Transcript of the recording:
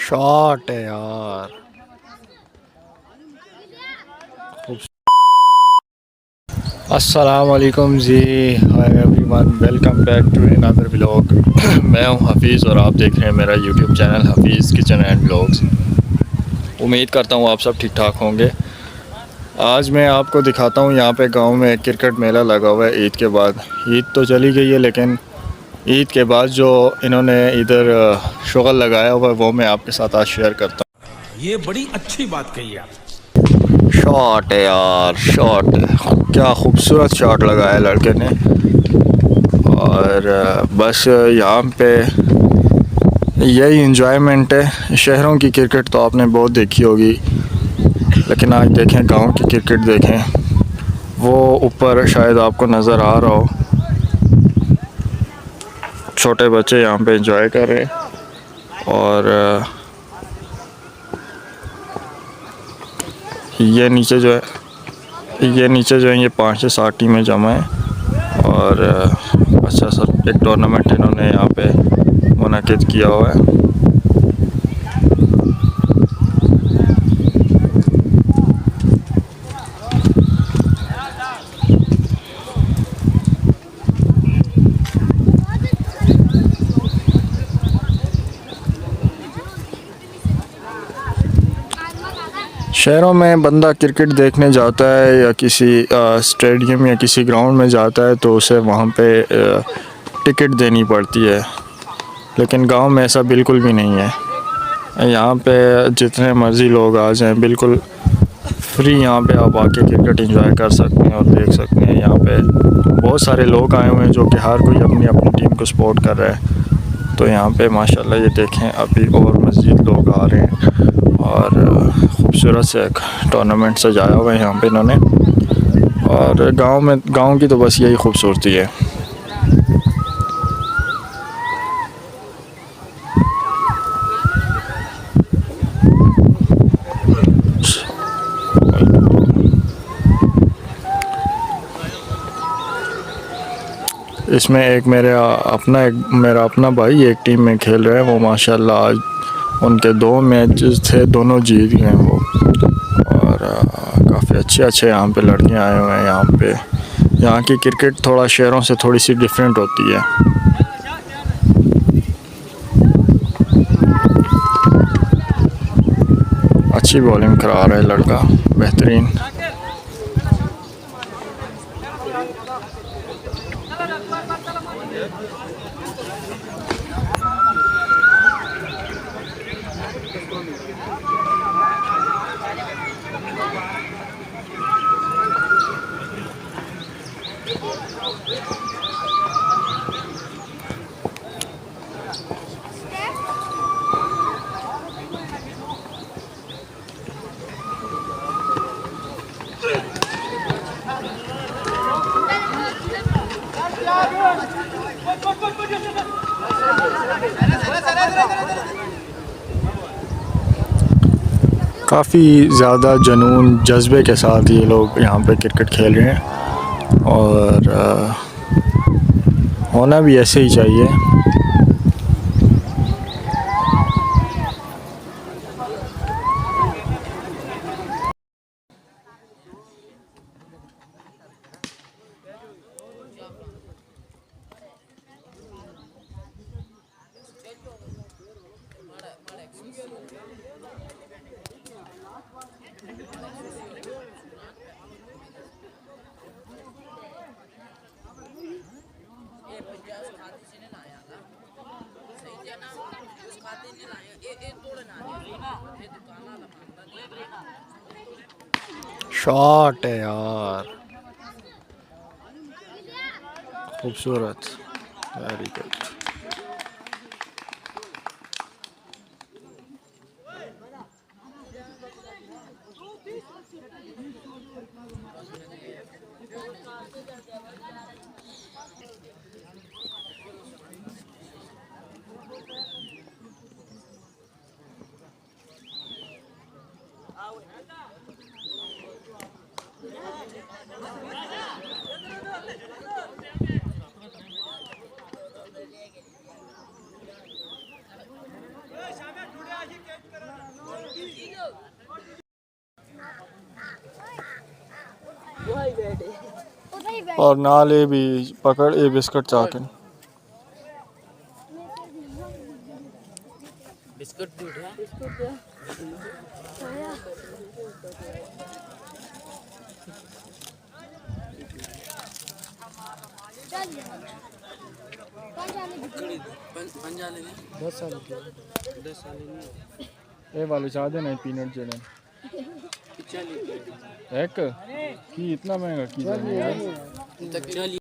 Shot है यार। अस्सलामुअलैकुम जी, hi everyone, welcome back to another vlog. मैं हूं हफीज़ और आप देख रहे हैं मेरा YouTube channel Hafeez Kitchen and Vlogs. उम्मीद करता हूं आप सब ठीक ठाक होंगे। आज मैं आपको दिखाता हूं, यहाँ पे गांव में एक क्रिकेट मेला लगा हुआ है ईद के बाद। ईद तो चली गई है, लेकिन ईद के बाद जो इन्होंने इधर शुगल लगाया हुआ है वो मैं आपके साथ आज शेयर करता हूँ। ये बड़ी अच्छी बात कही आप। शॉट है यार, शॉट। क्या खूबसूरत शॉट लगाया लड़के ने। और बस यहाँ पे यही इंजॉयमेंट है। शहरों की क्रिकेट तो आपने बहुत देखी होगी, लेकिन आज देखें गांव की क्रिकेट देखें। वो ऊपर शायद आपको नज़र आ रहा हो, छोटे बच्चे यहाँ पे एंजॉय कर रहे हैं। और ये नीचे जो है ये 5 से 7 टीमें जमा हैं। और अच्छा सर एक टूर्नामेंट इन्होंने यहाँ पे मुनाकिद किया हुआ है। शहरों में बंदा क्रिकेट देखने जाता है या किसी स्टेडियम या किसी ग्राउंड में जाता है तो उसे वहाँ पे टिकट देनी पड़ती है, लेकिन गांव में ऐसा बिल्कुल भी नहीं है। यहाँ पे जितने मर्ज़ी लोग आ जाएं, बिल्कुल फ्री यहाँ पे आप आके क्रिकेट एंजॉय कर सकते हैं और देख सकते हैं। यहाँ पे बहुत सारे लोग आए हुए हैं जो कि हर कोई अपनी अपनी टीम को सपोर्ट कर रहा है। तो यहाँ पे माशाल्लाह ये देखें अभी और मज़ीद लोग आ रहे हैं। और ख़ूबसूरत से एक टूर्नामेंट सजाया हुआ है यहाँ पे इन्होंने। और गांव की तो बस यही खूबसूरती है। इसमें मेरा अपना भाई एक टीम में खेल रहे हैं। वो माशाल्लाह आज उनके 2 मैचेस थे, दोनों जीत गए वो। और काफ़ी अच्छे यहाँ पे लड़के आए हुए हैं। यहाँ की क्रिकेट थोड़ा शहरों से थोड़ी सी डिफरेंट होती है। अच्छी बॉलिंग करा रहा है लड़का, बेहतरीन। काफ़ी ज़्यादा जुनून जज्बे के साथ ये लोग यहाँ पे क्रिकेट खेल रहे हैं। और होना भी ऐसे ही चाहिए। शॉट है यार, खूबसूरत, वेरी गुड। और नाल ये भी पकड़ ये बिस्कुट चाकन बिस्कुट भी उठा पंजाले 10 साल के 10 साल ये वाले चाहते नहीं पीनट जड़े एक की इतना महंगा की जाने यार नहीं